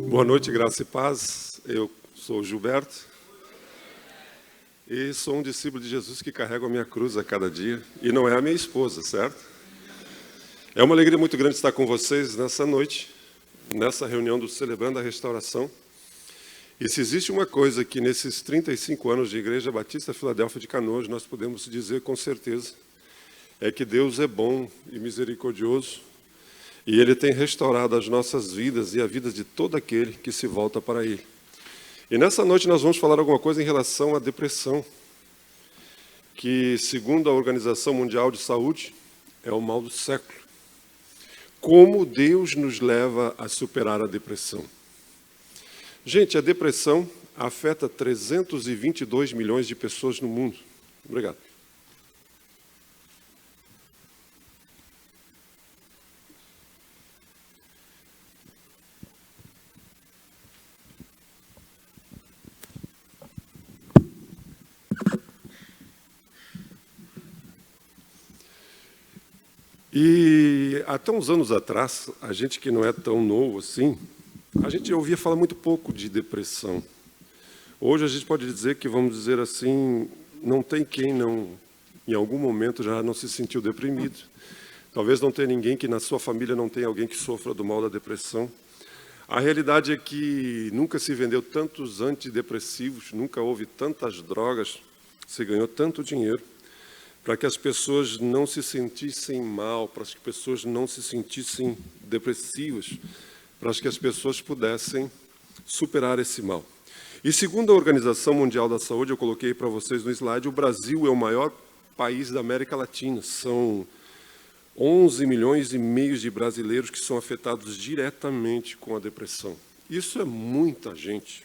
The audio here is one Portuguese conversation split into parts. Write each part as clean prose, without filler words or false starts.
Boa noite, graça e paz. Eu sou o Gilberto e sou um discípulo de Jesus que carrega a minha cruz a cada dia. E não é a minha esposa, certo? É uma alegria muito grande estar com vocês nessa noite, nessa reunião do Celebrando a Restauração. E se existe uma coisa que nesses 35 anos de Igreja Batista Filadélfia de Canoas nós podemos dizer com certeza, é que Deus é bom e misericordioso, e Ele tem restaurado as nossas vidas e a vida de todo aquele que se volta para Ele. E nessa noite nós vamos falar alguma coisa em relação à depressão, que segundo a Organização Mundial de Saúde, é o mal do século. Como Deus nos leva a superar a depressão? Gente, a depressão afeta 322 milhões de pessoas no mundo. Obrigado. E até uns anos atrás, a gente que não é tão novo assim, a gente ouvia falar muito pouco de depressão. Hoje a gente pode dizer que, vamos dizer assim, não tem quem não, em algum momento, já não se sentiu deprimido. Talvez não tenha ninguém que na sua família não tenha alguém que sofra do mal da depressão. A realidade é que nunca se vendeu tantos antidepressivos, nunca houve tantas drogas, se ganhou tanto dinheiro, para que as pessoas não se sentissem mal, para que as pessoas não se sentissem depressivas, para que as pessoas pudessem superar esse mal. E segundo a Organização Mundial da Saúde, eu coloquei para vocês no slide, o Brasil é o maior país da América Latina. São 11 milhões e meio de brasileiros que são afetados diretamente com a depressão. Isso é muita gente.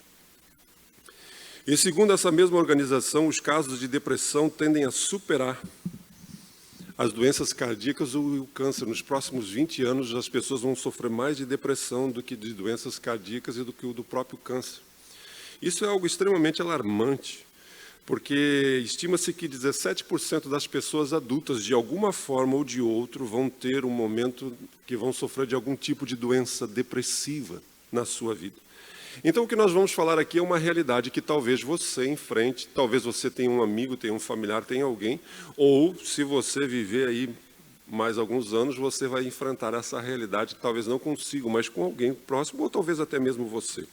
E segundo essa mesma organização, os casos de depressão tendem a superar as doenças cardíacas ou o câncer. Nos próximos 20 anos, as pessoas vão sofrer mais de depressão do que de doenças cardíacas e do que o do próprio câncer. Isso é algo extremamente alarmante, porque estima-se que 17% das pessoas adultas, de alguma forma ou de outra, vão ter um momento que vão sofrer de algum tipo de doença depressiva na sua vida. Então, o que nós vamos falar aqui é uma realidade que talvez você enfrente, talvez você tenha um amigo, tenha um familiar, tenha alguém, ou se você viver aí mais alguns anos, você vai enfrentar essa realidade, talvez não consigo, mas com alguém próximo, ou talvez até mesmo você.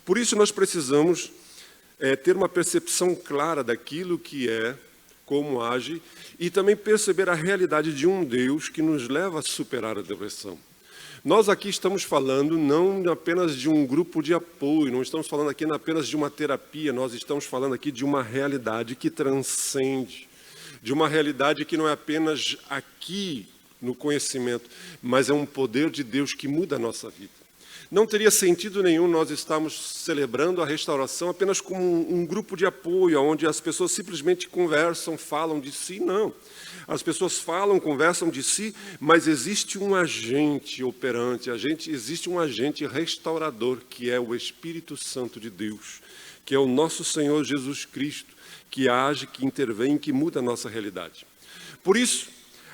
Por isso, nós precisamos ter uma percepção clara daquilo que é, como age, e também perceber a realidade de um Deus que nos leva a superar a depressão. Nós aqui estamos falando não apenas de um grupo de apoio, não estamos falando aqui apenas de uma terapia, nós estamos falando aqui de uma realidade que transcende, de uma realidade que não é apenas aqui no conhecimento, mas é um poder de Deus que muda a nossa vida. Não teria sentido nenhum nós estarmos celebrando a restauração apenas como um grupo de apoio, onde as pessoas simplesmente conversam, falam de si, não. As pessoas falam, conversam de si, mas existe um agente operante, existe um agente restaurador, que é o Espírito Santo de Deus, que é o nosso Senhor Jesus Cristo, que age, que intervém, que muda a nossa realidade. Por isso,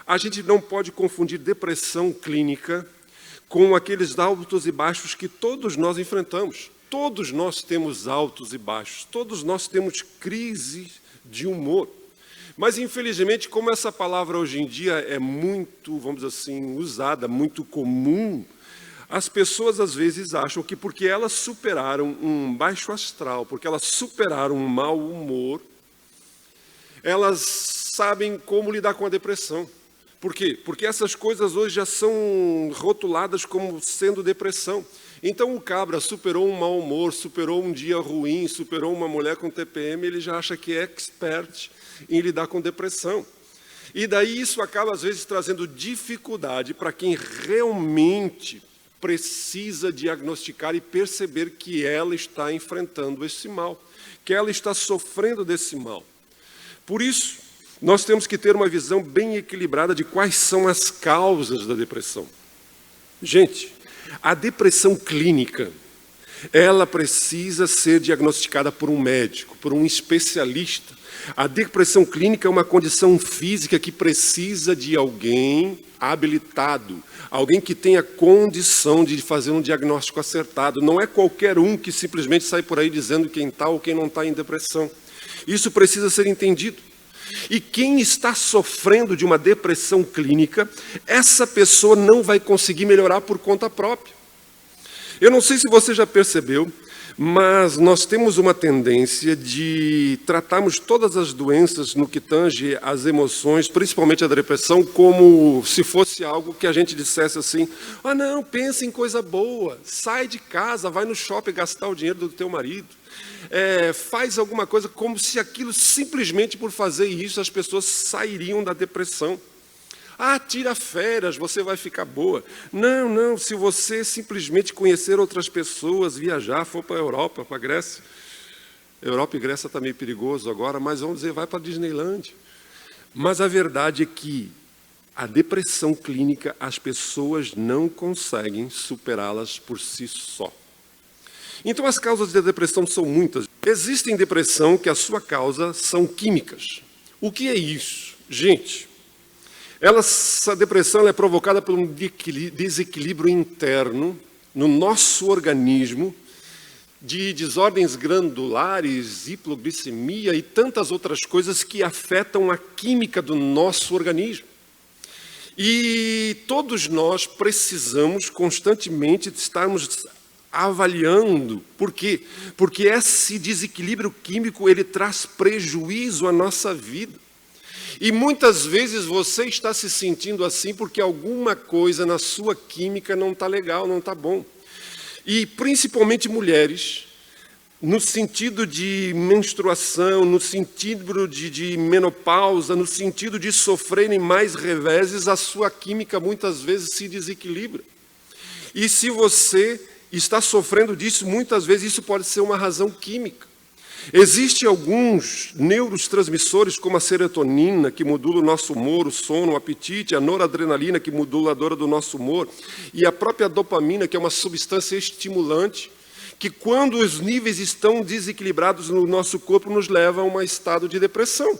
a gente não pode confundir depressão clínica com aqueles altos e baixos que todos nós enfrentamos. Todos nós temos altos e baixos, todos nós temos crises de humor. Mas, infelizmente, como essa palavra hoje em dia é muito, vamos dizer assim, usada, muito comum, as pessoas às vezes acham que porque elas superaram um baixo astral, porque elas superaram um mau humor, elas sabem como lidar com a depressão. Por quê? Porque essas coisas hoje já são rotuladas como sendo depressão. Então o cabra superou um mau humor, superou um dia ruim, superou uma mulher com TPM, ele já acha que é expert em lidar com depressão. E daí isso acaba às vezes trazendo dificuldade para quem realmente precisa diagnosticar e perceber que ela está enfrentando esse mal, que ela está sofrendo desse mal. Por isso, nós temos que ter uma visão bem equilibrada de quais são as causas da depressão. Gente, a depressão clínica, ela precisa ser diagnosticada por um médico, por um especialista, A depressão clínica é uma condição física que precisa de alguém habilitado, alguém que tenha condição de fazer um diagnóstico acertado. Não é qualquer um que simplesmente sai por aí dizendo quem está ou quem não está em depressão. Isso precisa ser entendido. E quem está sofrendo de uma depressão clínica, essa pessoa não vai conseguir melhorar por conta própria. Eu não sei se você já percebeu, mas nós temos uma tendência de tratarmos todas as doenças no que tange às emoções, principalmente a depressão, como se fosse algo que a gente dissesse assim: ah, não, pensa em coisa boa, sai de casa, vai no shopping gastar o dinheiro do teu marido. Faz alguma coisa, como se aquilo, simplesmente por fazer isso, as pessoas sairiam da depressão. Ah, tira férias, você vai ficar boa. Não, não, se você simplesmente conhecer outras pessoas, viajar, for para a Europa, para a Grécia. Europa e Grécia está meio perigoso agora, mas vamos dizer, vai para a Disneyland. Mas a verdade é que a depressão clínica, as pessoas não conseguem superá-las por si só. Então, as causas da depressão são muitas. Existem depressão que a sua causa são químicas. O que é isso? Gente, essa depressão é provocada por um desequilíbrio interno no nosso organismo, de desordens glandulares, hipoglicemia e tantas outras coisas que afetam a química do nosso organismo. E todos nós precisamos constantemente estarmos avaliando. Por quê? Porque esse desequilíbrio químico, ele traz prejuízo à nossa vida. E muitas vezes você está se sentindo assim porque alguma coisa na sua química não está legal, não está bom. E principalmente mulheres, no sentido de menstruação, no sentido de menopausa, no sentido de sofrerem mais reveses, a sua química muitas vezes se desequilibra. E se você está sofrendo disso, muitas vezes isso pode ser uma razão química. Existem alguns neurotransmissores, como a serotonina, que modula o nosso humor, o sono, o apetite, a noradrenalina, que moduladora do nosso humor, e a própria dopamina, que é uma substância estimulante, que quando os níveis estão desequilibrados no nosso corpo, nos leva a um estado de depressão.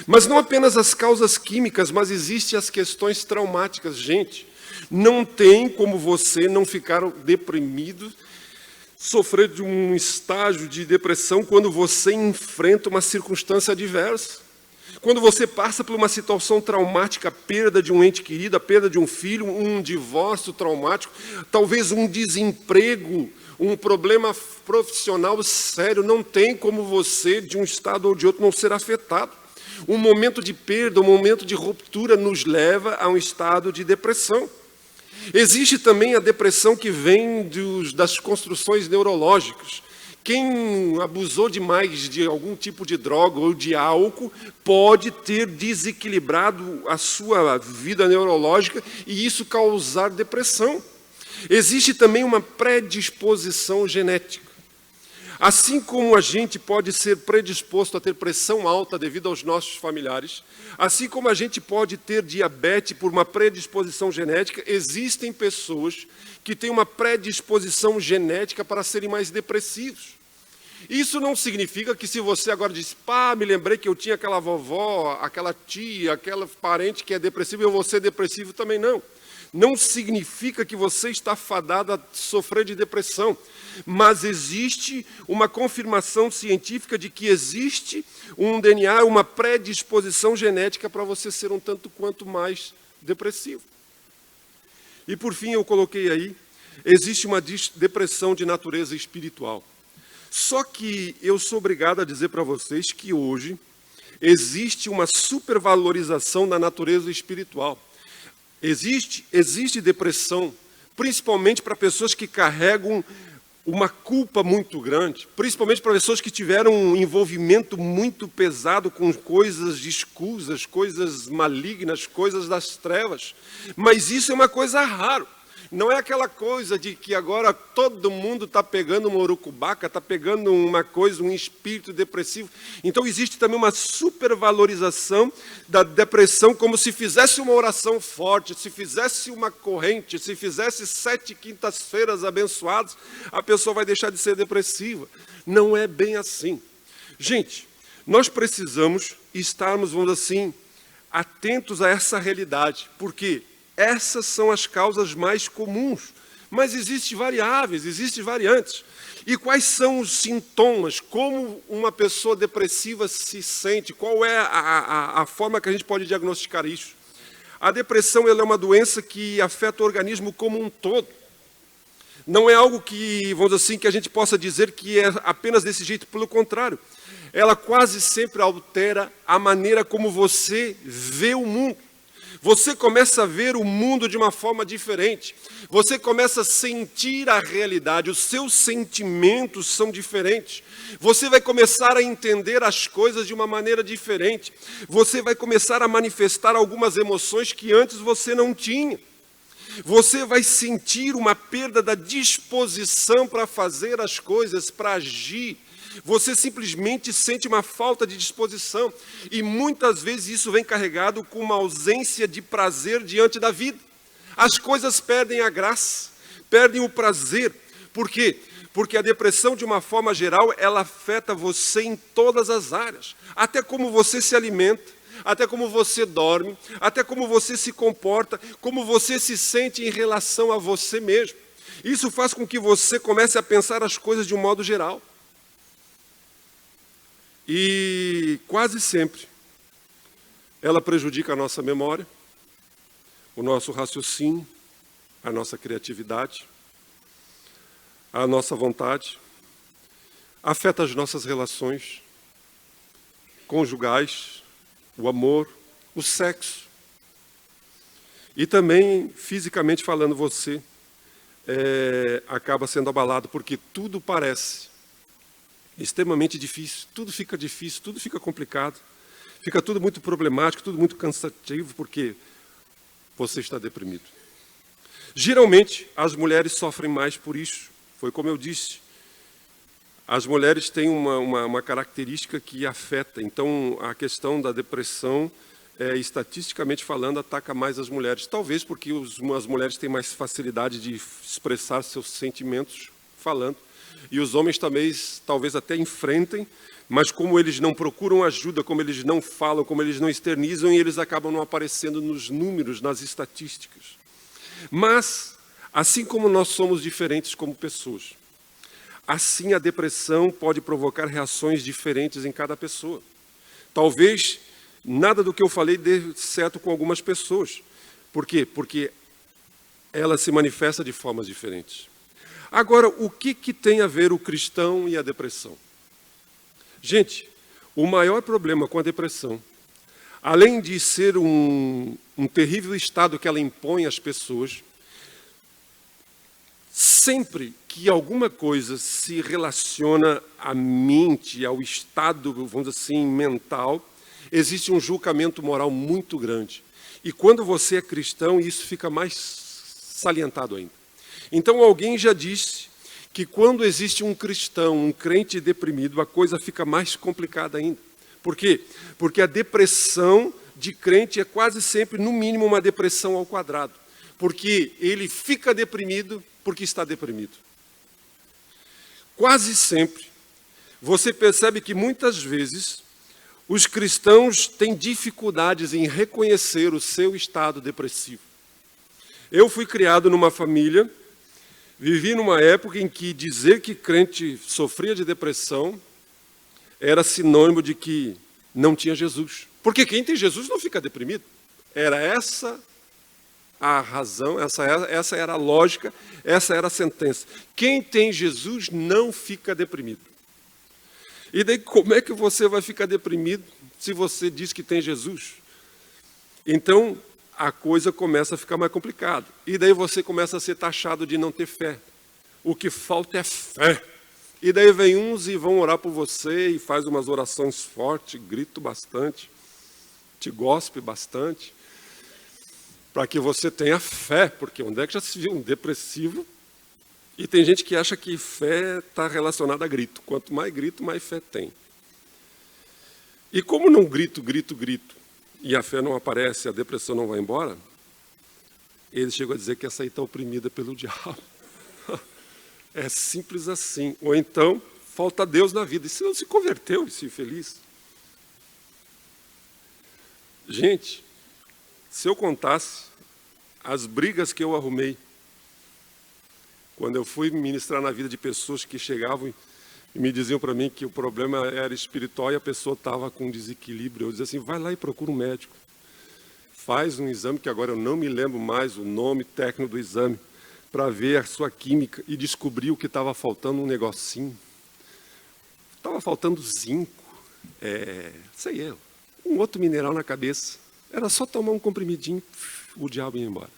Mas não apenas as causas químicas, mas existem as questões traumáticas. Gente, não tem como você não ficar deprimido, sofrer de um estágio de depressão quando você enfrenta uma circunstância adversa. Quando você passa por uma situação traumática, a perda de um ente querido, a perda de um filho, um divórcio traumático, talvez um desemprego, um problema profissional sério, não tem como você, de um estado ou de outro, não ser afetado. Um momento de perda, um momento de ruptura nos leva a um estado de depressão. Existe também a depressão que vem das construções neurológicas. Quem abusou demais de algum tipo de droga ou de álcool pode ter desequilibrado a sua vida neurológica e isso causar depressão. Existe também uma predisposição genética. Assim como a gente pode ser predisposto a ter pressão alta devido aos nossos familiares, assim como a gente pode ter diabetes por uma predisposição genética, existem pessoas que têm uma predisposição genética para serem mais depressivos. Isso não significa que se você agora diz, pá, me lembrei que eu tinha aquela vovó, aquela tia, aquela parente que é depressiva, eu vou ser depressivo também, não. Não significa que você está fadado a sofrer de depressão, mas existe uma confirmação científica de que existe um DNA, uma predisposição genética para você ser um tanto quanto mais depressivo. E por fim eu coloquei aí, existe uma depressão de natureza espiritual. Só que eu sou obrigado a dizer para vocês que hoje existe uma supervalorização da natureza espiritual. Existe depressão, principalmente para pessoas que carregam uma culpa muito grande, principalmente para pessoas que tiveram um envolvimento muito pesado com coisas escusas, coisas malignas, coisas das trevas. Mas isso é uma coisa rara. Não é aquela coisa de que agora todo mundo está pegando uma urucubaca, está pegando uma coisa, um espírito depressivo. Então existe também uma supervalorização da depressão, como se fizesse uma oração forte, se fizesse uma corrente, se fizesse 7 quintas-feiras abençoadas, a pessoa vai deixar de ser depressiva. Não é bem assim. Gente, Nós precisamos estarmos, vamos dizer assim, atentos a essa realidade, porque essas são as causas mais comuns. Mas existem variáveis, existem variantes. E quais são os sintomas? Como uma pessoa depressiva se sente? Qual é a forma que a gente pode diagnosticar isso? A depressão ela é uma doença que afeta o organismo como um todo. Não é algo que, vamos dizer assim, que a gente possa dizer que é apenas desse jeito, pelo contrário. Ela quase sempre altera a maneira como você vê o mundo. Você começa a ver o mundo de uma forma diferente. Você começa a sentir a realidade. Os seus sentimentos são diferentes. Você vai começar a entender as coisas de uma maneira diferente. Você vai começar a manifestar algumas emoções que antes você não tinha. Você vai sentir uma perda da disposição para fazer as coisas, para agir. Você simplesmente sente uma falta de disposição. E muitas vezes isso vem carregado com uma ausência de prazer diante da vida. As coisas perdem a graça, perdem o prazer. Por quê? Porque a depressão, de uma forma geral, ela afeta você em todas as áreas. Até como você se alimenta, até como você dorme, até como você se comporta, como você se sente em relação a você mesmo. Isso faz com que você comece a pensar as coisas de um modo geral. E quase sempre ela prejudica a nossa memória, o nosso raciocínio, a nossa criatividade, a nossa vontade, afeta as nossas relações conjugais, o amor, o sexo. E também, fisicamente falando, você acaba sendo abalado, porque tudo parece extremamente difícil, tudo fica complicado, fica tudo muito problemático, tudo muito cansativo, porque você está deprimido. Geralmente, as mulheres sofrem mais por isso. Foi como eu disse, as mulheres têm uma característica que afeta. Então, a questão da depressão, estatisticamente falando, ataca mais as mulheres. Talvez porque as mulheres têm mais facilidade de expressar seus sentimentos falando. E os homens também, talvez até enfrentem, mas como eles não procuram ajuda, como eles não falam, como eles não externizam, e eles acabam não aparecendo nos números, nas estatísticas. Mas, assim como nós somos diferentes como pessoas, assim a depressão pode provocar reações diferentes em cada pessoa. Talvez nada do que eu falei dê certo com algumas pessoas. Por quê? Porque ela se manifesta de formas diferentes. Agora, o que tem a ver o cristão e a depressão? Gente, o maior problema com a depressão, além de ser um terrível estado que ela impõe às pessoas, sempre que alguma coisa se relaciona à mente, ao estado, vamos dizer assim, mental, existe um julgamento moral muito grande. E quando você é cristão, isso fica mais salientado ainda. Então, alguém já disse que quando existe um cristão, um crente deprimido, a coisa fica mais complicada ainda. Por quê? Porque a depressão de crente é quase sempre, no mínimo, uma depressão ao quadrado. Porque ele fica deprimido porque está deprimido. Quase sempre, você percebe que muitas vezes os cristãos têm dificuldades em reconhecer o seu estado depressivo. Eu fui criado numa família, vivi numa época em que dizer que crente sofria de depressão era sinônimo de que não tinha Jesus. Porque quem tem Jesus não fica deprimido. Era essa a razão, essa era a lógica, essa era a sentença. Quem tem Jesus não fica deprimido. E daí como é que você vai ficar deprimido se você diz que tem Jesus? Então, a coisa começa a ficar mais complicada. E daí você começa a ser taxado de não ter fé. O que falta é fé. E daí vem uns e vão orar por você e faz umas orações fortes, grito bastante, te gospe bastante, para que você tenha fé. Porque onde é que já se viu um depressivo? E tem gente que acha que fé está relacionada a grito. Quanto mais grito, mais fé tem. E como não grito, e a fé não aparece, a depressão não vai embora, eles chegam a dizer que essa aí está oprimida pelo diabo. É simples assim. Ou então, falta Deus na vida. E se não se converteu, esse infeliz? Gente, se eu contasse as brigas que eu arrumei quando eu fui ministrar na vida de pessoas que chegavam e me diziam para mim que o problema era espiritual e a pessoa estava com desequilíbrio, eu dizia assim, vai lá e procura um médico. Faz um exame, que agora eu não me lembro mais o nome técnico do exame, para ver a sua química e descobrir o que estava faltando, um negocinho. Estava faltando zinco, sei eu, um outro mineral na cabeça. Era só tomar um comprimidinho, o diabo ia embora.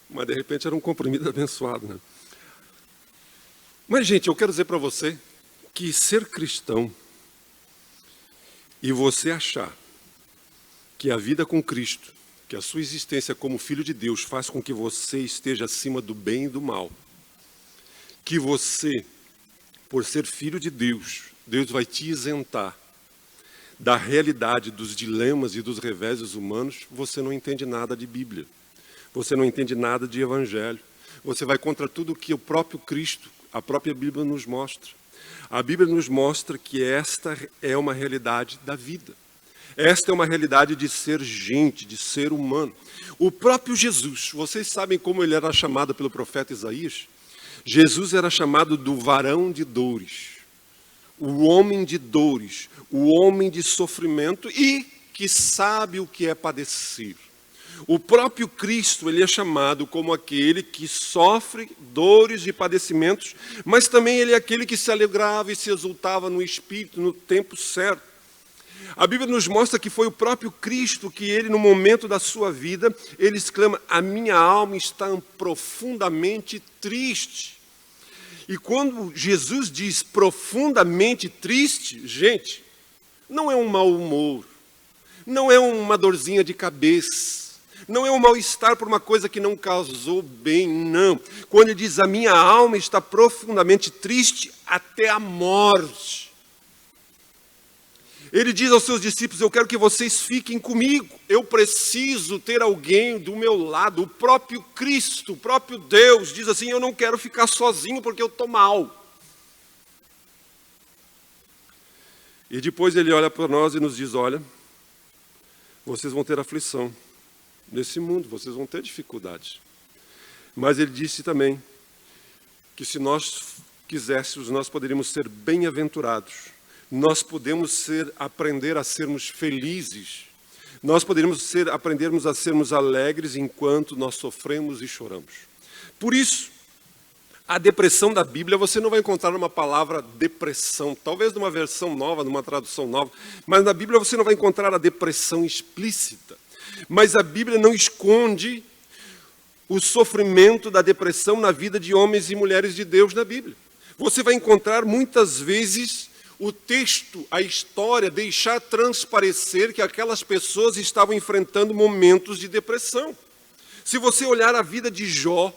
Mas, de repente, era um comprimido abençoado, né? Mas, gente, eu quero dizer para você que ser cristão e você achar que a vida com Cristo, que a sua existência como filho de Deus faz com que você esteja acima do bem e do mal, que você, por ser filho de Deus, Deus vai te isentar da realidade dos dilemas e dos reveses humanos, você não entende nada de Bíblia. Você não entende nada de Evangelho. Você vai contra tudo que o próprio Cristo, a própria Bíblia nos mostra. A Bíblia nos mostra que esta é uma realidade da vida. Esta é uma realidade de ser gente, de ser humano. O próprio Jesus, vocês sabem como ele era chamado pelo profeta Isaías? Jesus era chamado do varão de dores, o homem de dores, o homem de sofrimento e que sabe o que é padecer. O próprio Cristo, ele é chamado como aquele que sofre dores e padecimentos, mas também ele é aquele que se alegrava e se exultava no Espírito no tempo certo. A Bíblia nos mostra que foi o próprio Cristo que ele, no momento da sua vida, ele exclama, a minha alma está profundamente triste. E quando Jesus diz profundamente triste, gente, não é um mau humor, não é uma dorzinha de cabeça, não é um mal-estar por uma coisa que não causou bem, não. Quando ele diz, a minha alma está profundamente triste até a morte. Ele diz aos seus discípulos, eu quero que vocês fiquem comigo. Eu preciso ter alguém do meu lado. O próprio Cristo, o próprio Deus, diz assim, eu não quero ficar sozinho porque eu estou mal. E depois ele olha para nós e nos diz, olha, vocês vão ter aflição. Nesse mundo, vocês vão ter dificuldades. Mas ele disse também que se nós quiséssemos, nós poderíamos ser bem-aventurados. Nós podemos aprender a sermos felizes. Nós poderíamos aprendermos a sermos alegres enquanto nós sofremos e choramos. Por isso, a depressão da Bíblia, você não vai encontrar uma palavra depressão, talvez numa versão nova, numa tradução nova, mas na Bíblia você não vai encontrar a depressão explícita. Mas a Bíblia não esconde o sofrimento da depressão na vida de homens e mulheres de Deus na Bíblia. Você vai encontrar muitas vezes o texto, a história, deixar transparecer que aquelas pessoas estavam enfrentando momentos de depressão. Se você olhar a vida de Jó,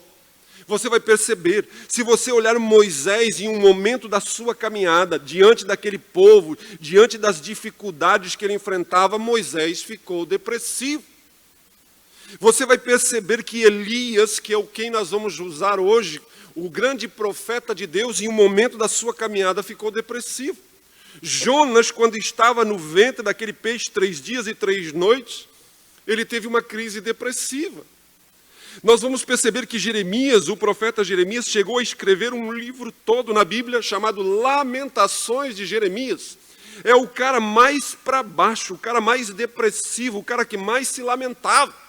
você vai perceber. Se você olhar Moisés em um momento da sua caminhada, diante daquele povo, diante das dificuldades que ele enfrentava, Moisés ficou depressivo. Você vai perceber que Elias, que é o quem nós vamos usar hoje, o grande profeta de Deus, em um momento da sua caminhada ficou depressivo. Jonas, quando estava no ventre daquele peixe 3 dias e 3 noites, ele teve uma crise depressiva. Nós vamos perceber que Jeremias, o profeta Jeremias, chegou a escrever um livro todo na Bíblia chamado Lamentações de Jeremias. É o cara mais para baixo, o cara mais depressivo, o cara que mais se lamentava.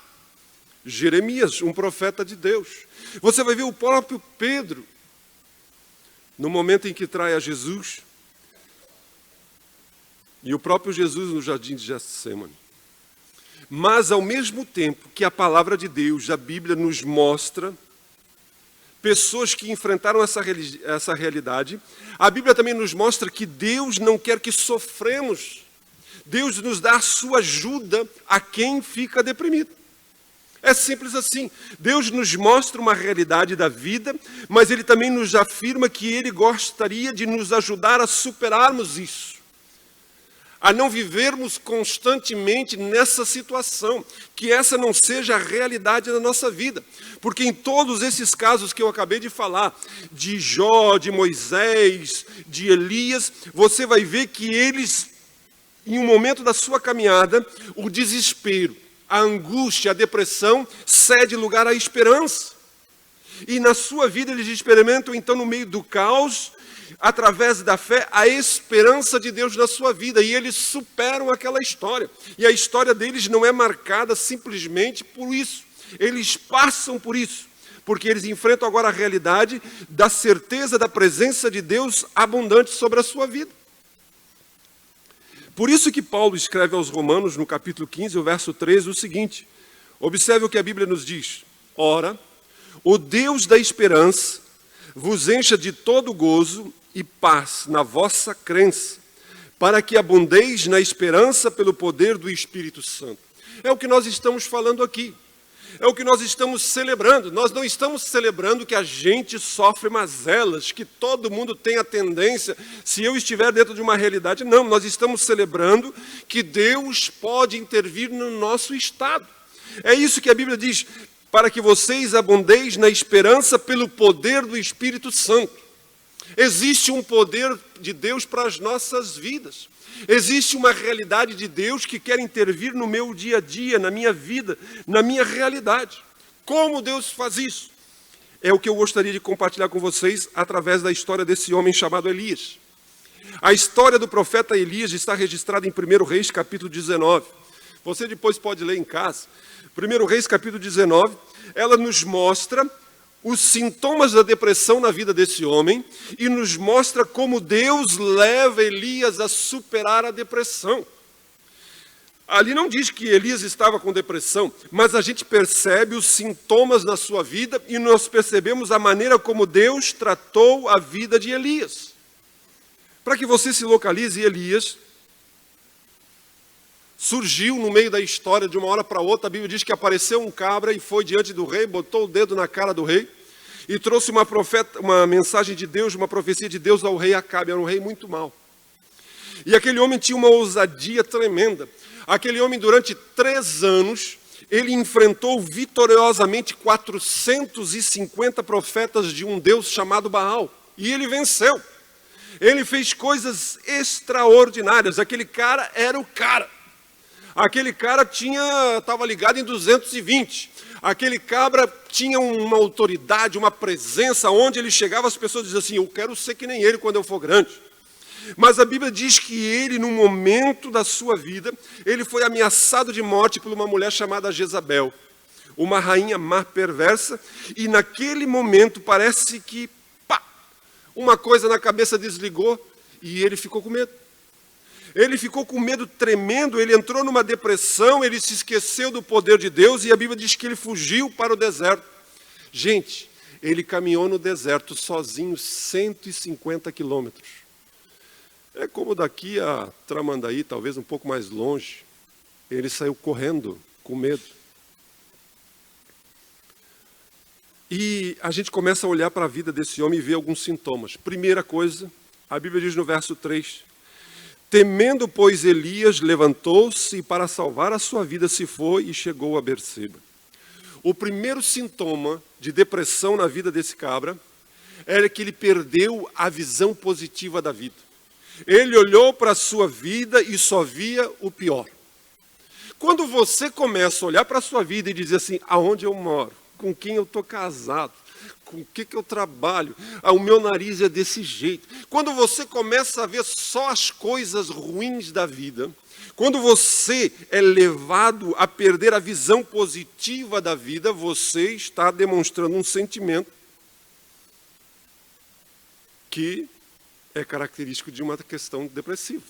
Jeremias, um profeta de Deus. Você vai ver o próprio Pedro, no momento em que trai a Jesus, e o próprio Jesus no jardim de Getsêmani. Mas, ao mesmo tempo que a palavra de Deus, a Bíblia, nos mostra pessoas que enfrentaram essa realidade, a Bíblia também nos mostra que Deus não quer que sofremos. Deus nos dá a sua ajuda a quem fica deprimido. É simples assim. Deus nos mostra uma realidade da vida, mas Ele também nos afirma que Ele gostaria de nos ajudar a superarmos isso. a não vivermos constantemente nessa situação, que essa não seja a realidade da nossa vida. Porque em todos esses casos que eu acabei de falar, de Jó, de Moisés, de Elias, você vai ver que eles, em um momento da sua caminhada, o desespero, a angústia, a depressão, cede lugar à esperança. E na sua vida eles experimentam, então, no meio do caos, através da fé, a esperança de Deus na sua vida. E eles superam aquela história. E a história deles não é marcada simplesmente por isso. Eles passam por isso. Porque eles enfrentam agora a realidade da certeza da presença de Deus abundante sobre a sua vida. Por isso que Paulo escreve aos Romanos, no capítulo 15, o verso 13, o seguinte. Observe o que a Bíblia nos diz. Ora, o Deus da esperança vos encha de todo gozo e paz na vossa crença, para que abundeis na esperança pelo poder do Espírito Santo. É o que nós estamos falando aqui. É o que nós estamos celebrando. Nós não estamos celebrando que a gente sofre mazelas, que todo mundo tem a tendência, se eu estiver dentro de uma realidade. Não, nós estamos celebrando que Deus pode intervir no nosso estado. É isso que a Bíblia diz, para que vocês abundeis na esperança pelo poder do Espírito Santo. Existe um poder de Deus para as nossas vidas. Existe uma realidade de Deus que quer intervir no meu dia a dia, na minha vida, na minha realidade. Como Deus faz isso? É o que eu gostaria de compartilhar com vocês através da história desse homem chamado Elias. A história do profeta Elias está registrada em 1 Reis, capítulo 19. Você depois pode ler em casa. 1 Reis, capítulo 19, ela nos mostra os sintomas da depressão na vida desse homem e nos mostra como Deus leva Elias a superar a depressão. Ali não diz que Elias estava com depressão, mas a gente percebe os sintomas na sua vida e nós percebemos a maneira como Deus tratou a vida de Elias. Para que você se localize, Elias surgiu no meio da história de uma hora para outra. A Bíblia diz que apareceu um cabra e foi diante do rei, botou o dedo na cara do rei e trouxe uma mensagem de Deus, uma profecia de Deus ao rei Acabe. Era um rei muito mau. E aquele homem tinha uma ousadia tremenda. Aquele homem, durante 3 anos, ele enfrentou vitoriosamente 450 profetas de um Deus chamado Baal. E ele venceu. Ele fez coisas extraordinárias. Aquele cara era o cara. Aquele cara estava ligado em 220. Aquele cabra tinha uma autoridade, uma presença, onde ele chegava, as pessoas diziam assim, eu quero ser que nem ele quando eu for grande. Mas a Bíblia diz que ele, no momento da sua vida, ele foi ameaçado de morte por uma mulher chamada Jezabel, uma rainha má perversa, e naquele momento parece que, uma coisa na cabeça desligou e ele ficou com medo. Ele ficou com medo tremendo, ele entrou numa depressão, ele se esqueceu do poder de Deus e a Bíblia diz que ele fugiu para o deserto. Gente, ele caminhou no deserto sozinho 150 quilômetros. É como daqui a Tramandaí, talvez um pouco mais longe. Ele saiu correndo com medo. E a gente começa a olhar para a vida desse homem e ver alguns sintomas. Primeira coisa, a Bíblia diz no verso 3, temendo, pois, Elias levantou-se e para salvar a sua vida se foi e chegou a Berseba. O primeiro sintoma de depressão na vida desse cabra era que ele perdeu a visão positiva da vida. Ele olhou para a sua vida e só via o pior. Quando você começa a olhar para a sua vida e dizer assim, aonde eu moro, com quem eu estou casado, com o que eu trabalho, o meu nariz é desse jeito. Quando você começa a ver só as coisas ruins da vida, quando você é levado a perder a visão positiva da vida, você está demonstrando um sentimento que é característico de uma questão depressiva.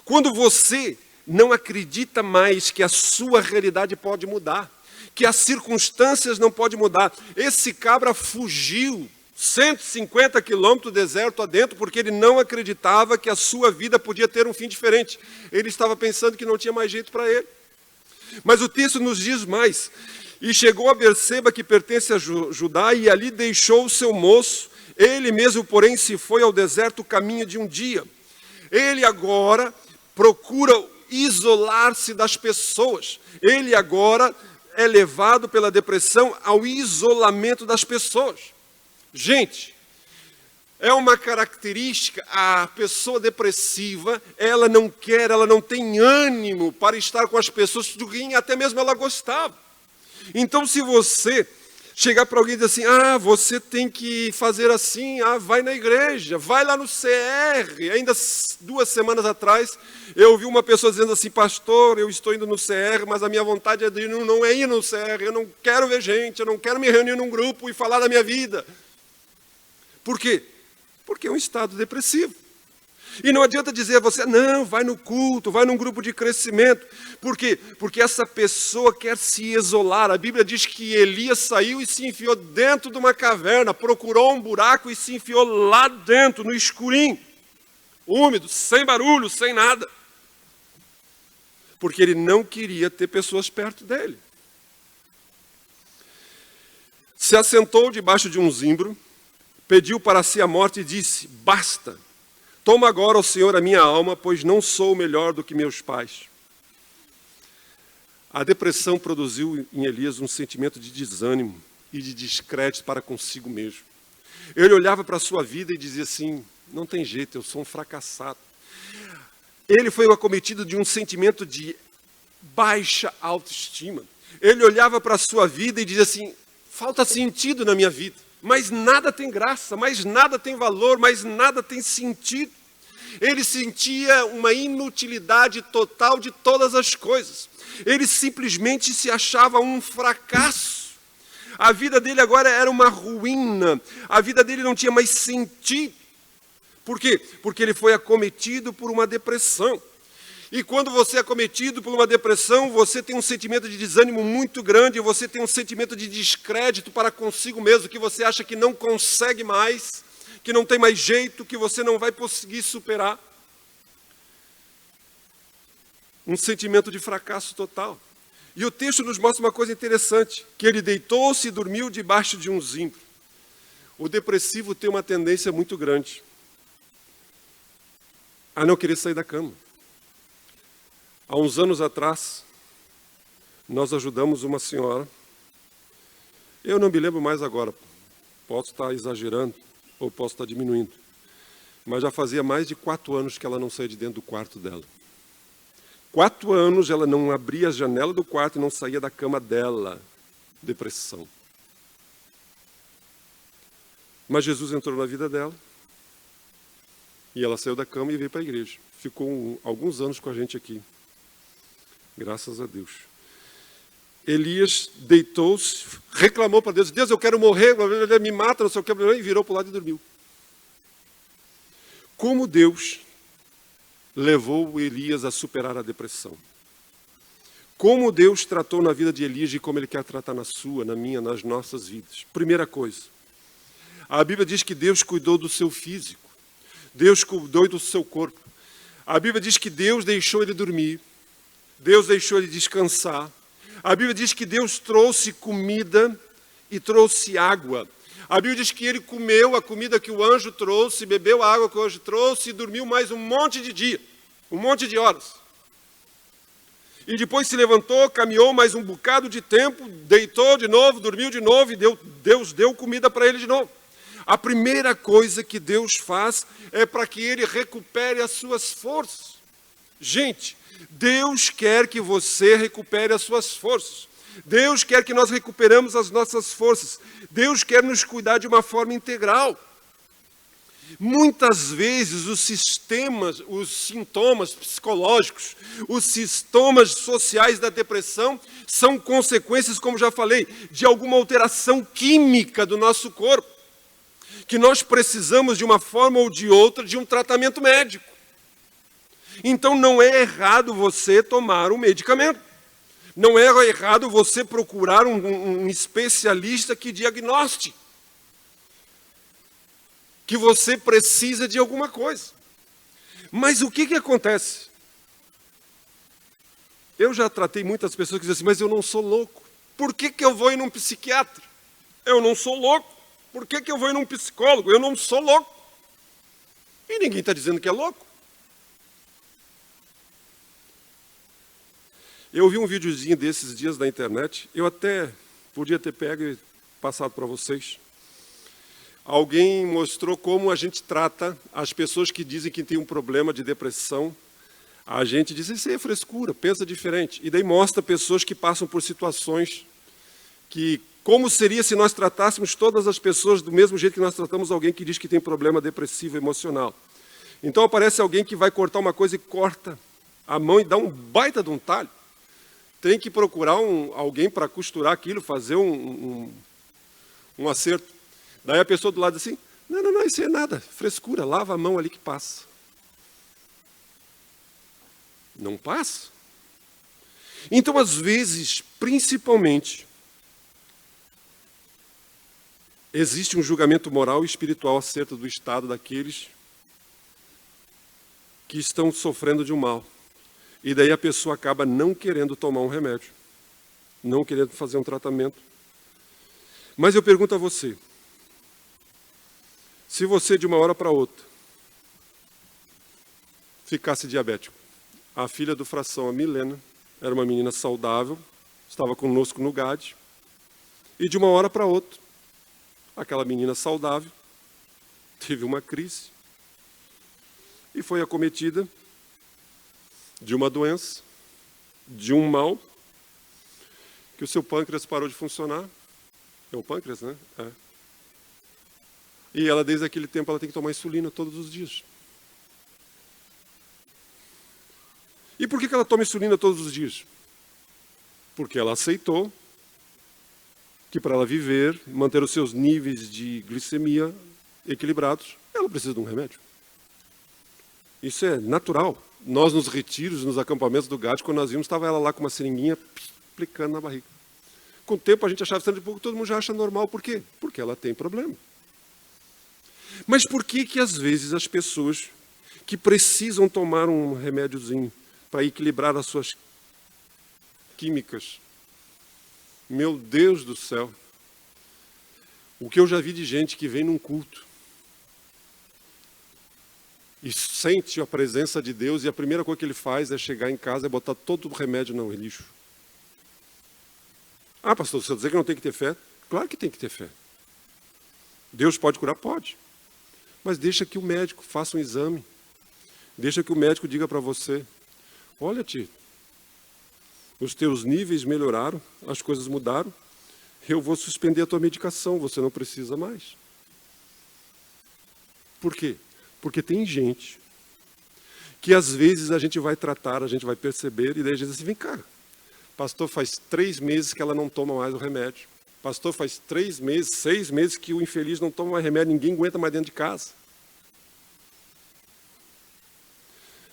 Quando você não acredita mais que a sua realidade pode mudar, que as circunstâncias não podem mudar. Esse cabra fugiu 150 quilômetros do deserto adentro, porque ele não acreditava que a sua vida podia ter um fim diferente. Ele estava pensando que não tinha mais jeito para ele. Mas o texto nos diz mais. E chegou a Berseba, que pertence a Judá, e ali deixou o seu moço. Ele mesmo, porém, se foi ao deserto o caminho de um dia. Ele agora procura isolar-se das pessoas. Ele agora é levado pela depressão ao isolamento das pessoas. Gente, é uma característica, a pessoa depressiva, ela não tem ânimo para estar com as pessoas de quem até mesmo ela gostava. Então, se você chegar para alguém e dizer assim, você tem que fazer assim, vai na igreja, vai lá no CR. Ainda 2 semanas atrás, eu ouvi uma pessoa dizendo assim, pastor, eu estou indo no CR, mas a minha vontade não é ir no CR, eu não quero ver gente, eu não quero me reunir num grupo e falar da minha vida. Por quê? Porque é um estado depressivo. E não adianta dizer a você, não, vai no culto, vai num grupo de crescimento. Por quê? Porque essa pessoa quer se isolar. A Bíblia diz que Elias saiu e se enfiou dentro de uma caverna, procurou um buraco e se enfiou lá dentro, no escurinho, úmido, sem barulho, sem nada. Porque ele não queria ter pessoas perto dele. Se assentou debaixo de um zimbro, pediu para si a morte e disse, basta. Toma agora, ó Senhor, a minha alma, pois não sou melhor do que meus pais. A depressão produziu em Elias um sentimento de desânimo e de descrédito para consigo mesmo. Ele olhava para a sua vida e dizia assim, não tem jeito, eu sou um fracassado. Ele foi acometido de um sentimento de baixa autoestima. Ele olhava para a sua vida e dizia assim, falta sentido na minha vida. Mas nada tem graça, mas nada tem valor, mas nada tem sentido. Ele sentia uma inutilidade total de todas as coisas. Ele simplesmente se achava um fracasso. A vida dele agora era uma ruína. A vida dele não tinha mais sentido. Por quê? Porque ele foi acometido por uma depressão. E quando você é acometido por uma depressão, você tem um sentimento de desânimo muito grande, você tem um sentimento de descrédito para consigo mesmo, que você acha que não consegue mais, que não tem mais jeito, que você não vai conseguir superar. Um sentimento de fracasso total. E o texto nos mostra uma coisa interessante, que ele deitou-se e dormiu debaixo de um zimbro. O depressivo tem uma tendência muito grande a não querer sair da cama. Há uns anos atrás, nós ajudamos uma senhora, eu não me lembro mais agora, posso estar exagerando ou posso estar diminuindo, mas já fazia mais de 4 anos que ela não saía de dentro do quarto dela. 4 anos ela não abria a janela do quarto e não saía da cama dela. Depressão. Mas Jesus entrou na vida dela e ela saiu da cama e veio para a igreja. Ficou alguns anos com a gente aqui. Graças a Deus. Elias deitou-se, reclamou para Deus, Deus, eu quero morrer, me mata, não sei o que, e virou para o lado e dormiu. Como Deus levou Elias a superar a depressão? Como Deus tratou na vida de Elias e como Ele quer tratar na sua, na minha, nas nossas vidas? Primeira coisa, a Bíblia diz que Deus cuidou do seu físico, Deus cuidou do seu corpo. A Bíblia diz que Deus deixou ele dormir, Deus deixou ele descansar. A Bíblia diz que Deus trouxe comida e trouxe água. A Bíblia diz que ele comeu a comida que o anjo trouxe, bebeu a água que o anjo trouxe e dormiu mais um monte de dia, um monte de horas. E depois se levantou, caminhou mais um bocado de tempo, deitou de novo, dormiu de novo e Deus deu comida para ele de novo. A primeira coisa que Deus faz é para que ele recupere as suas forças. Gente, Deus quer que você recupere as suas forças. Deus quer que nós recuperemos as nossas forças. Deus quer nos cuidar de uma forma integral. Muitas vezes os sintomas psicológicos, os sintomas sociais da depressão são consequências, como já falei, de alguma alteração química do nosso corpo, que nós precisamos de uma forma ou de outra de um tratamento médico. Então não é errado você tomar um medicamento. Não é errado você procurar um especialista que diagnostique que você precisa de alguma coisa. Mas o que acontece? Eu já tratei muitas pessoas que dizem assim, mas eu não sou louco. Por que eu vou ir num psiquiatra? Eu não sou louco. Por que eu vou ir num psicólogo? Eu não sou louco. E ninguém está dizendo que é louco. Eu vi um videozinho desses dias na internet, eu até podia ter pego e passado para vocês. Alguém mostrou como a gente trata as pessoas que dizem que tem um problema de depressão. A gente diz, isso aí é frescura, pensa diferente. E daí mostra pessoas que passam por situações que, como seria se nós tratássemos todas as pessoas do mesmo jeito que nós tratamos alguém que diz que tem problema depressivo emocional. Então aparece alguém que vai cortar uma coisa e corta a mão e dá um baita de um talho. Tem que procurar alguém para costurar aquilo, fazer um acerto. Daí a pessoa do lado diz assim, não, isso é nada, frescura, lava a mão ali que passa. Não passa? Então, às vezes, principalmente, existe um julgamento moral e espiritual acerca do estado daqueles que estão sofrendo de um mal. E daí a pessoa acaba não querendo tomar um remédio, não querendo fazer um tratamento. Mas eu pergunto a você, se você de uma hora para outra ficasse diabético, a filha do Fração, a Milena, era uma menina saudável, estava conosco no GAD, e de uma hora para outra, aquela menina saudável teve uma crise e foi acometida de uma doença, de um mal, que o seu pâncreas parou de funcionar. É o pâncreas, né? É. E ela, desde aquele tempo, ela tem que tomar insulina todos os dias. E por que ela toma insulina todos os dias? Porque ela aceitou que para ela viver, manter os seus níveis de glicemia equilibrados, ela precisa de um remédio. Isso é natural. Nós nos retiros, nos acampamentos do GAD, quando nós vimos, estava ela lá com uma seringuinha aplicando na barriga. Com o tempo a gente achava estranho, pouco todo mundo já acha normal. Por quê? Porque ela tem problema. Mas por que às vezes as pessoas que precisam tomar um remédiozinho para equilibrar as suas químicas, meu Deus do céu, o que eu já vi de gente que vem num culto e sente a presença de Deus e a primeira coisa que ele faz é chegar em casa e botar todo o remédio no lixo. Ah, pastor, você dizer que não tem que ter fé? Claro que tem que ter fé. Deus pode curar? Pode. Mas deixa que o médico faça um exame. Deixa que o médico diga para você, olha, tio, os teus níveis melhoraram, as coisas mudaram, eu vou suspender a tua medicação, você não precisa mais. Por quê? Porque tem gente que às vezes a gente vai tratar, a gente vai perceber, e daí a gente diz assim, vem cá, pastor, faz 3 meses que ela não toma mais o remédio. Pastor, faz 3 meses, 6 meses que o infeliz não toma mais remédio, ninguém aguenta mais dentro de casa.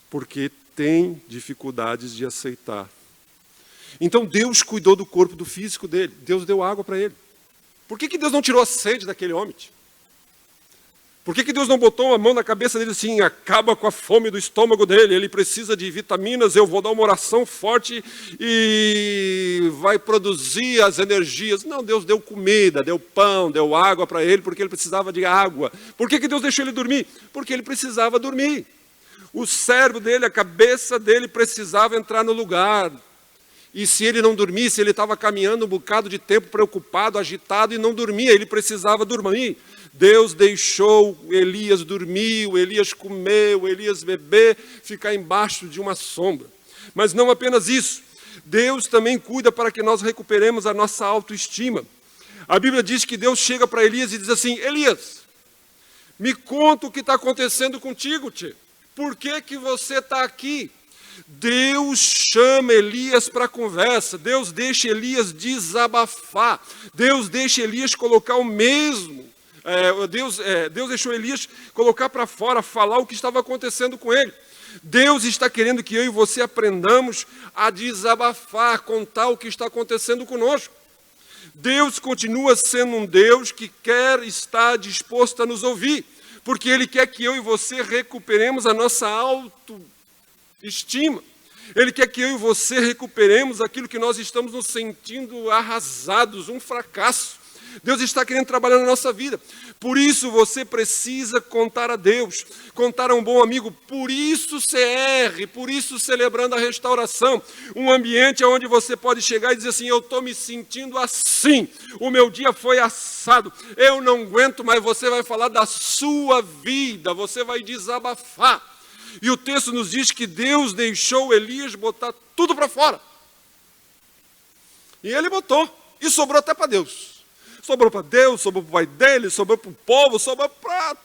Porque tem dificuldades de aceitar. Então Deus cuidou do corpo, do físico dele. Deus deu água para ele. Por que Deus não tirou a sede daquele homem? Por que Deus não botou a mão na cabeça dele assim, acaba com a fome do estômago dele, ele precisa de vitaminas, eu vou dar uma oração forte e vai produzir as energias. Não, Deus deu comida, deu pão, deu água para ele, porque ele precisava de água. Por que Deus deixou ele dormir? Porque ele precisava dormir. O cérebro dele, a cabeça dele precisava entrar no lugar. E se ele não dormisse, ele estava caminhando um bocado de tempo preocupado, agitado e não dormia, ele precisava dormir. Deus deixou Elias dormir, Elias comer, Elias beber, ficar embaixo de uma sombra. Mas não apenas isso, Deus também cuida para que nós recuperemos a nossa autoestima. A Bíblia diz que Deus chega para Elias e diz assim, Elias, me conta o que está acontecendo contigo, tio. Por que você está aqui? Deus chama Elias para a conversa, Deus deixa Elias desabafar, Deus deixa Elias colocar o mesmo, Deus deixou Elias colocar para fora, falar o que estava acontecendo com ele. Deus está querendo que eu e você aprendamos a desabafar, contar o que está acontecendo conosco. Deus continua sendo um Deus que quer estar disposto a nos ouvir, porque Ele quer que eu e você recuperemos a nossa autoestima. Ele quer que eu e você recuperemos aquilo que nós estamos nos sentindo arrasados, um fracasso. Deus está querendo trabalhar na nossa vida. Por isso você precisa contar a Deus, contar a um bom amigo. Por isso CR, por isso Celebrando a Restauração. Um ambiente onde você pode chegar e dizer assim, eu estou me sentindo assim, o meu dia foi assado, eu não aguento, mas você vai falar da sua vida, você vai desabafar. E o texto nos diz que Deus deixou Elias botar tudo para fora. E ele botou, e sobrou até para Deus. Sobrou para Deus, sobrou para o pai dele, sobrou para o povo, sobrou para...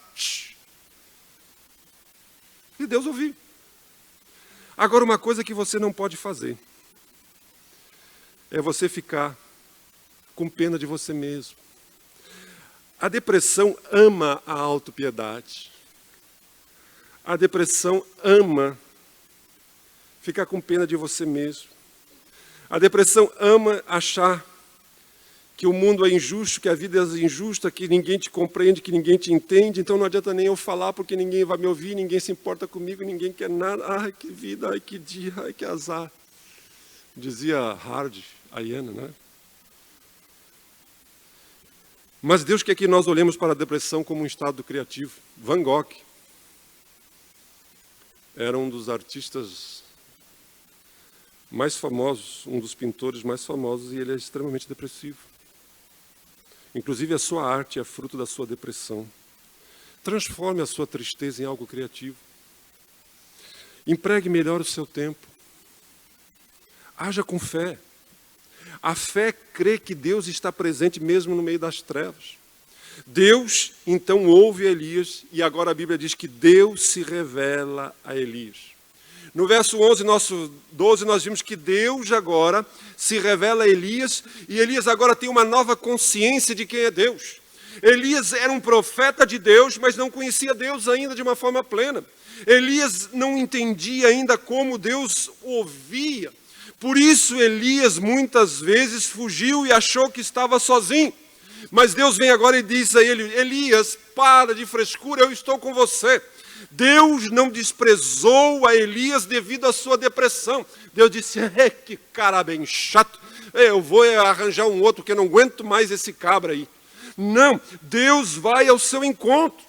E Deus ouviu. Agora, uma coisa que você não pode fazer é você ficar com pena de você mesmo. A depressão ama a autopiedade. A depressão ama ficar com pena de você mesmo. A depressão ama achar que o mundo é injusto, que a vida é injusta, que ninguém te compreende, que ninguém te entende, então não adianta nem eu falar, porque ninguém vai me ouvir, ninguém se importa comigo, ninguém quer nada. Ai, que vida, ai, que dia, ai, que azar. Dizia Hard, Ayana, né? Mas Deus quer que nós olhemos para a depressão como um estado criativo. Van Gogh era um dos artistas mais famosos, um dos pintores mais famosos, e ele é extremamente depressivo. Inclusive a sua arte é fruto da sua depressão. Transforme a sua tristeza em algo criativo. Empregue melhor o seu tempo. Haja com fé. A fé crê que Deus está presente mesmo no meio das trevas. Deus, então, ouve Elias, e agora a Bíblia diz que Deus se revela a Elias. No verso 12, nós vimos que Deus agora se revela a Elias, e Elias agora tem uma nova consciência de quem é Deus. Elias era um profeta de Deus, mas não conhecia Deus ainda de uma forma plena. Elias não entendia ainda como Deus ouvia. Por isso Elias muitas vezes fugiu e achou que estava sozinho. Mas Deus vem agora e diz a ele, Elias, para de frescura, eu estou com você. Deus não desprezou a Elias devido à sua depressão. Deus disse, que cara bem chato, eu vou arranjar um outro, que eu não aguento mais esse cabra aí. Não, Deus vai ao seu encontro.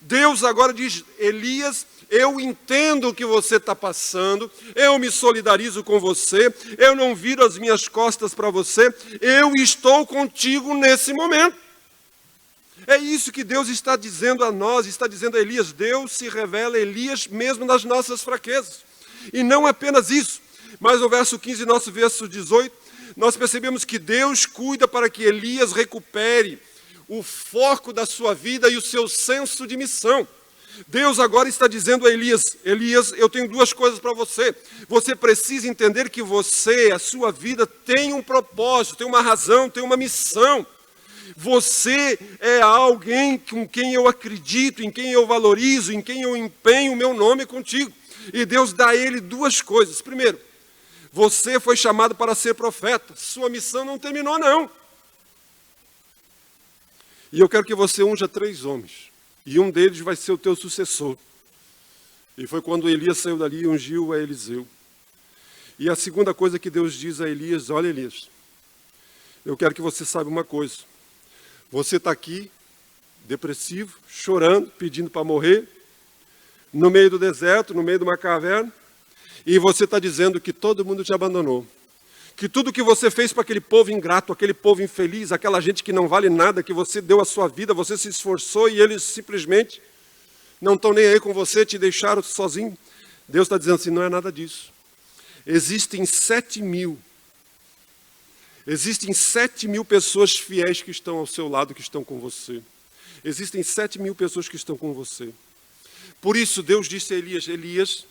Deus agora diz, Elias, eu entendo o que você está passando, eu me solidarizo com você, eu não viro as minhas costas para você, eu estou contigo nesse momento. É isso que Deus está dizendo a nós, está dizendo a Elias. Deus se revela a Elias mesmo nas nossas fraquezas. E não apenas isso, mas no verso 15, nosso verso 18, nós percebemos que Deus cuida para que Elias recupere o foco da sua vida e o seu senso de missão. Deus agora está dizendo a Elias, Elias, eu tenho duas coisas para você. Você precisa entender que você, a sua vida, tem um propósito, tem uma razão, tem uma missão. Você é alguém com quem eu acredito, em quem eu valorizo, em quem eu empenho o meu nome contigo. E Deus dá a ele duas coisas. Primeiro, você foi chamado para ser profeta. Sua missão não terminou, não. E eu quero que você unja 3 homens. E um deles vai ser o teu sucessor. E foi quando Elias saiu dali e ungiu a Eliseu. E a segunda coisa que Deus diz a Elias, olha Elias, eu quero que você saiba uma coisa. Você está aqui, depressivo, chorando, pedindo para morrer, no meio do deserto, no meio de uma caverna, e você está dizendo que todo mundo te abandonou. Que tudo que você fez para aquele povo ingrato, aquele povo infeliz, aquela gente que não vale nada, que você deu a sua vida, você se esforçou e eles simplesmente não estão nem aí com você, te deixaram sozinho. Deus está dizendo assim, não é nada disso. Existem 7.000 pessoas fiéis que estão ao seu lado, que estão com você. Existem 7.000 pessoas que estão com você. Por isso Deus disse a Elias, Elias,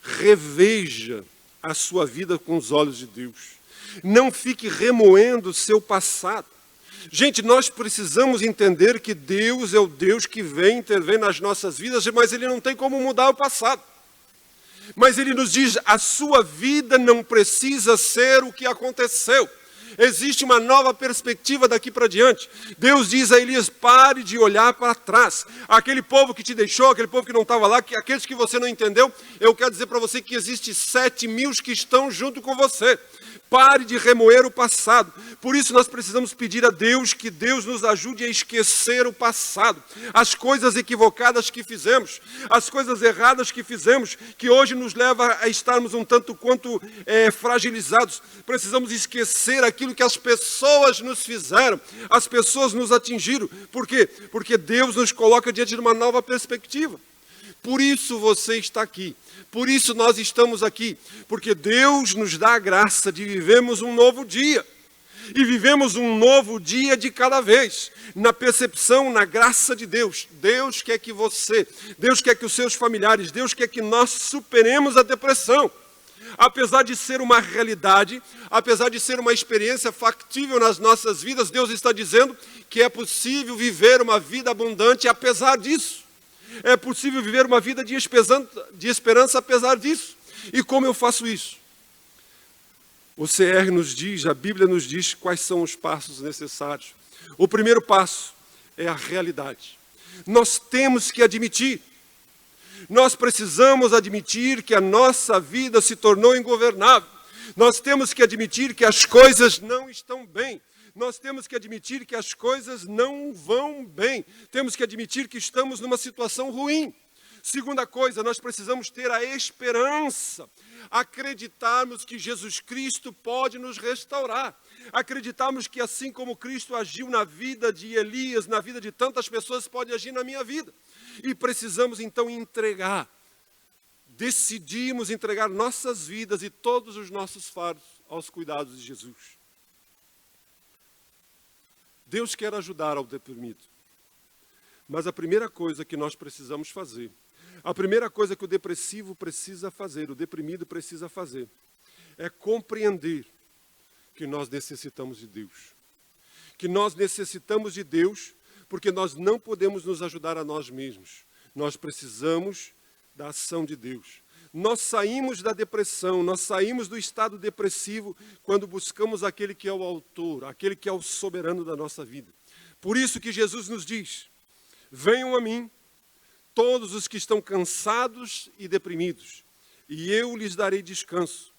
reveja a sua vida com os olhos de Deus. Não fique remoendo o seu passado. Gente, nós precisamos entender que Deus é o Deus que vem intervir nas nossas vidas, mas Ele não tem como mudar o passado. Mas Ele nos diz, a sua vida não precisa ser o que aconteceu. Existe uma nova perspectiva daqui para diante. Deus diz a Elias, pare de olhar para trás. Aquele povo que te deixou, aquele povo que não estava lá, aqueles que você não entendeu, eu quero dizer para você que existe 7.000 que estão junto com você. Pare de remoer o passado. Por isso nós precisamos pedir a Deus que Deus nos ajude a esquecer o passado. As coisas equivocadas que fizemos, as coisas erradas que fizemos, que hoje nos leva a estarmos um tanto quanto fragilizados. Precisamos esquecer aquilo que as pessoas nos fizeram, as pessoas nos atingiram. Por quê? Porque Deus nos coloca diante de uma nova perspectiva. Por isso você está aqui. Por isso nós estamos aqui. Porque Deus nos dá a graça de vivermos um novo dia. E vivemos um novo dia de cada vez. Na percepção, na graça de Deus. Deus quer que você, Deus quer que os seus familiares, Deus quer que nós superemos a depressão. Apesar de ser uma realidade, apesar de ser uma experiência factível nas nossas vidas, Deus está dizendo que é possível viver uma vida abundante apesar disso. É possível viver uma vida de esperança apesar disso. E como eu faço isso? O CR nos diz, a Bíblia nos diz quais são os passos necessários. O primeiro passo é a realidade. Nós temos que admitir. Nós precisamos admitir que a nossa vida se tornou ingovernável. Nós temos que admitir que as coisas não estão bem. Nós temos que admitir que as coisas não vão bem. Temos que admitir que estamos numa situação ruim. Segunda coisa, nós precisamos ter a esperança. Acreditarmos que Jesus Cristo pode nos restaurar. Acreditarmos que assim como Cristo agiu na vida de Elias, na vida de tantas pessoas, pode agir na minha vida. E precisamos então entregar. Decidimos entregar nossas vidas e todos os nossos fardos aos cuidados de Jesus. Deus quer ajudar ao deprimido. Mas a primeira coisa que nós precisamos fazer, a primeira coisa que o depressivo precisa fazer, o deprimido precisa fazer, é compreender que nós necessitamos de Deus. Que nós necessitamos de Deus porque nós não podemos nos ajudar a nós mesmos. Nós precisamos da ação de Deus. Nós saímos da depressão, nós saímos do estado depressivo quando buscamos aquele que é o autor, aquele que é o soberano da nossa vida. Por isso que Jesus nos diz, venham a mim todos os que estão cansados e deprimidos, e eu lhes darei descanso.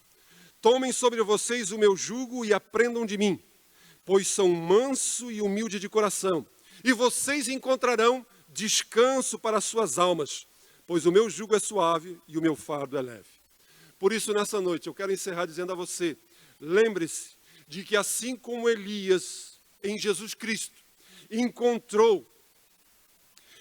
Tomem sobre vocês o meu jugo e aprendam de mim, pois sou manso e humilde de coração, e vocês encontrarão descanso para as suas almas, pois o meu jugo é suave e o meu fardo é leve. Por isso, nessa noite, eu quero encerrar dizendo a você, lembre-se de que assim como Elias, em Jesus Cristo, encontrou,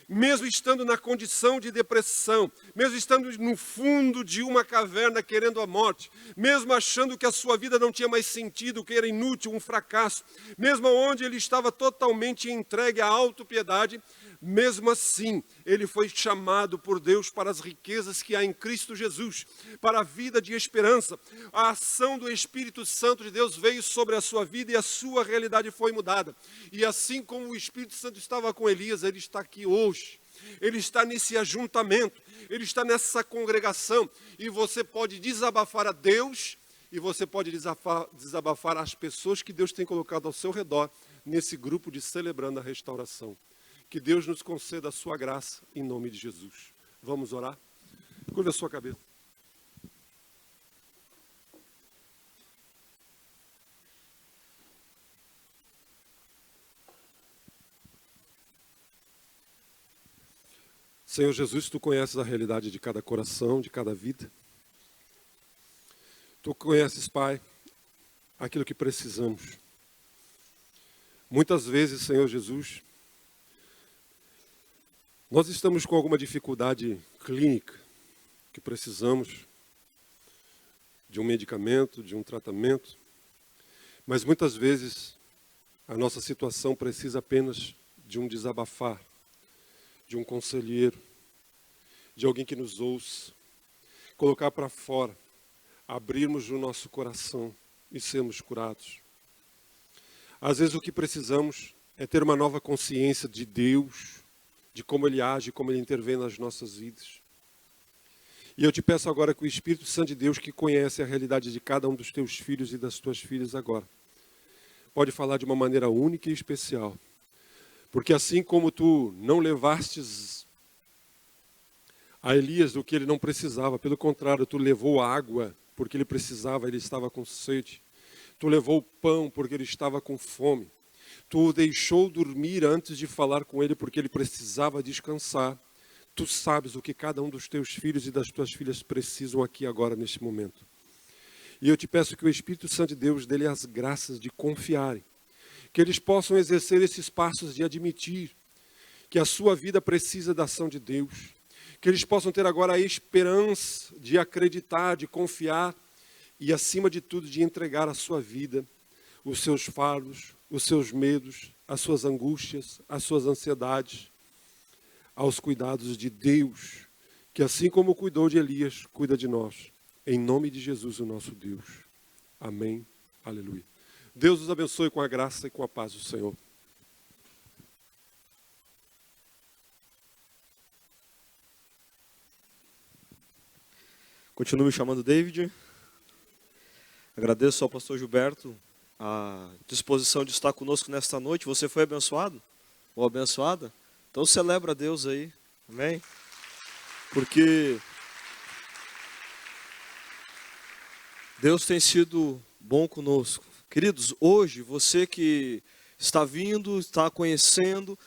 mesmo estando na condição de depressão, mesmo estando no fundo de uma caverna querendo a morte, mesmo achando que a sua vida não tinha mais sentido, que era inútil, um fracasso, mesmo onde ele estava totalmente entregue à autopiedade, mesmo assim, ele foi chamado por Deus para as riquezas que há em Cristo Jesus, para a vida de esperança. A ação do Espírito Santo de Deus veio sobre a sua vida e a sua realidade foi mudada. E assim como o Espírito Santo estava com Elias, ele está aqui hoje. Ele está nesse ajuntamento, ele está nessa congregação. E você pode desabafar a Deus e você pode desabafar as pessoas que Deus tem colocado ao seu redor nesse grupo de Celebrando a Restauração. Que Deus nos conceda a sua graça, em nome de Jesus. Vamos orar? Curva a sua cabeça. Senhor Jesus, Tu conheces a realidade de cada coração, de cada vida. Tu conheces, Pai, aquilo que precisamos. Muitas vezes, Senhor Jesus, nós estamos com alguma dificuldade clínica, que precisamos de um medicamento, de um tratamento, mas muitas vezes a nossa situação precisa apenas de um desabafar, de um conselheiro, de alguém que nos ouça, colocar para fora, abrirmos o nosso coração e sermos curados. Às vezes o que precisamos é ter uma nova consciência de Deus, de como Ele age, como Ele intervém nas nossas vidas. E eu te peço agora que o Espírito Santo de Deus, que conhece a realidade de cada um dos teus filhos e das tuas filhas agora, pode falar de uma maneira única e especial. Porque assim como tu não levastes a Elias do que ele não precisava, pelo contrário, tu levou a água porque ele precisava, ele estava com sede. Tu levou o pão porque ele estava com fome. Tu o deixou dormir antes de falar com ele porque ele precisava descansar. Tu sabes o que cada um dos teus filhos e das tuas filhas precisam aqui agora, neste momento. E eu te peço que o Espírito Santo de Deus dê-lhe as graças de confiarem. Que eles possam exercer esses passos de admitir que a sua vida precisa da ação de Deus. Que eles possam ter agora a esperança de acreditar, de confiar e, acima de tudo, de entregar a sua vida, os seus fardos, os seus medos, as suas angústias, as suas ansiedades, aos cuidados de Deus, que assim como cuidou de Elias, cuida de nós. Em nome de Jesus, o nosso Deus. Amém. Aleluia. Deus os abençoe com a graça e com a paz do Senhor. Continuo me chamando David. Agradeço ao pastor Gilberto a disposição de estar conosco nesta noite. Você foi abençoado? Ou abençoada? Então celebra a Deus aí. Amém? Porque Deus tem sido bom conosco. Queridos, hoje, você que está vindo, está conhecendo,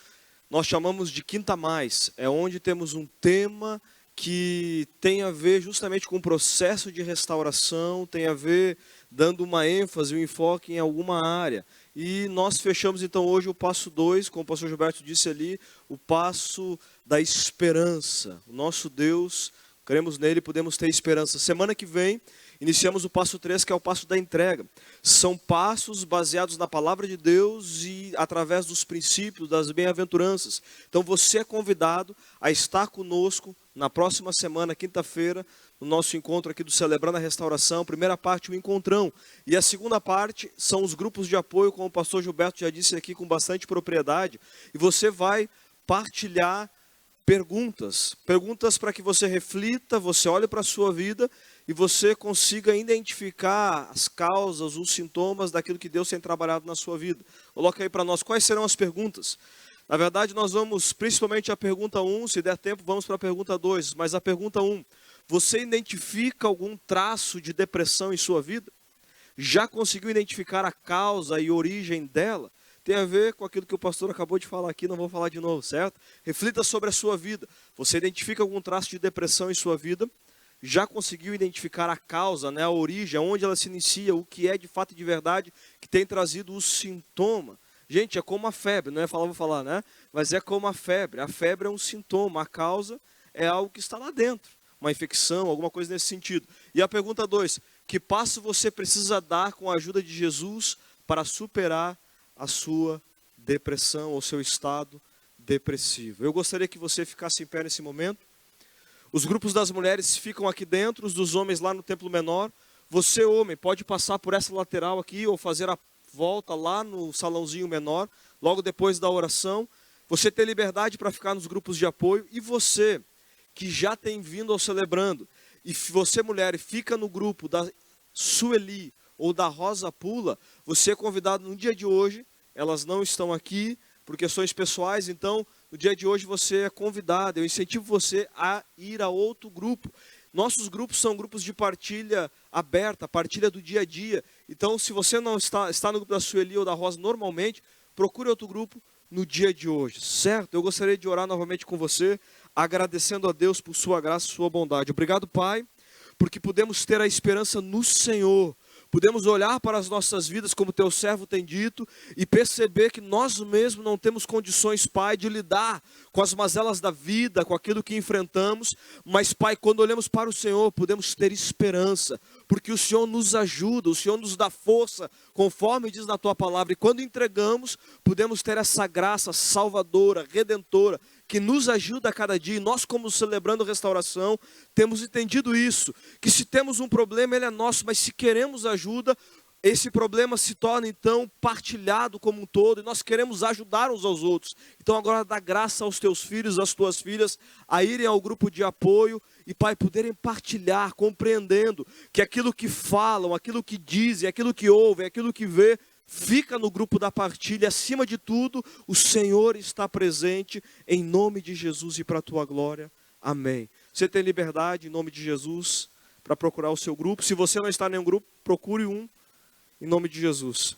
nós chamamos de Quinta Mais. É onde temos um tema que tem a ver justamente com o processo de restauração, tem a ver dando uma ênfase, um enfoque em alguma área. E nós fechamos então hoje o passo 2, como o pastor Gilberto disse ali, o passo da esperança. O nosso Deus, cremos nele, podemos ter esperança. Semana que vem, iniciamos o passo 3, que é o passo da entrega. São passos baseados na palavra de Deus e através dos princípios, das bem-aventuranças. Então você é convidado a estar conosco na próxima semana, quinta-feira, no nosso encontro aqui do Celebrando a Restauração. Primeira parte, o encontrão. E a segunda parte são os grupos de apoio, como o pastor Gilberto já disse aqui com bastante propriedade. E você vai partilhar perguntas para que você reflita, você olhe para a sua vida e você consiga identificar as causas, os sintomas daquilo que Deus tem trabalhado na sua vida. Coloca aí para nós quais serão as perguntas. Na verdade, nós vamos principalmente a pergunta 1, se der tempo, vamos para a pergunta 2. Mas a pergunta 1, você identifica algum traço de depressão em sua vida? Já conseguiu identificar a causa e origem dela? Tem a ver com aquilo que o pastor acabou de falar aqui, não vou falar de novo, certo? Reflita sobre a sua vida. Você identifica algum traço de depressão em sua vida? Já conseguiu identificar a causa, né, a origem, onde ela se inicia, o que é de fato e de verdade que tem trazido o sintoma? Gente, é como a febre, não é vou falar, né? Mas é como a febre. A febre é um sintoma, a causa é algo que está lá dentro. Uma infecção, alguma coisa nesse sentido. E a pergunta 2, que passo você precisa dar com a ajuda de Jesus para superar a sua depressão ou seu estado depressivo? Eu gostaria que você ficasse em pé nesse momento. Os grupos das mulheres ficam aqui dentro, os dos homens lá no templo menor. Você, homem, pode passar por essa lateral aqui ou fazer a volta lá no salãozinho menor, logo depois da oração. Você tem liberdade para ficar nos grupos de apoio. E você, que já tem vindo ao Celebrando, e você, mulher, fica no grupo da Sueli ou da Rosa Pula, você é convidado no dia de hoje. Elas não estão aqui por questões pessoais, então no dia de hoje você é convidado. Eu incentivo você a ir a outro grupo. Nossos grupos são grupos de partilha aberta, partilha do dia a dia. Então, se você não está no grupo da Sueli ou da Rosa normalmente, procure outro grupo no dia de hoje, certo? Eu gostaria de orar novamente com você, agradecendo a Deus por sua graça e sua bondade. Obrigado, Pai, porque podemos ter a esperança no Senhor. Podemos olhar para as nossas vidas, como teu servo tem dito, e perceber que nós mesmos não temos condições, Pai, de lidar com as mazelas da vida, com aquilo que enfrentamos. Mas, Pai, quando olhamos para o Senhor, podemos ter esperança, porque o Senhor nos ajuda, o Senhor nos dá força, conforme diz na tua palavra. E quando entregamos, podemos ter essa graça salvadora, redentora, que nos ajuda a cada dia. E nós, como Celebrando Restauração, temos entendido isso, que se temos um problema, ele é nosso, mas se queremos ajuda, esse problema se torna então partilhado como um todo, e nós queremos ajudar uns aos outros. Então agora dá graça aos teus filhos, às tuas filhas, a irem ao grupo de apoio, e Pai, poderem partilhar, compreendendo que aquilo que falam, aquilo que dizem, aquilo que ouvem, aquilo que vê, fica no grupo da partilha. Acima de tudo, o Senhor está presente, em nome de Jesus e para a tua glória. Amém. Você tem liberdade, em nome de Jesus, para procurar o seu grupo. Se você não está em nenhum grupo, procure um em nome de Jesus.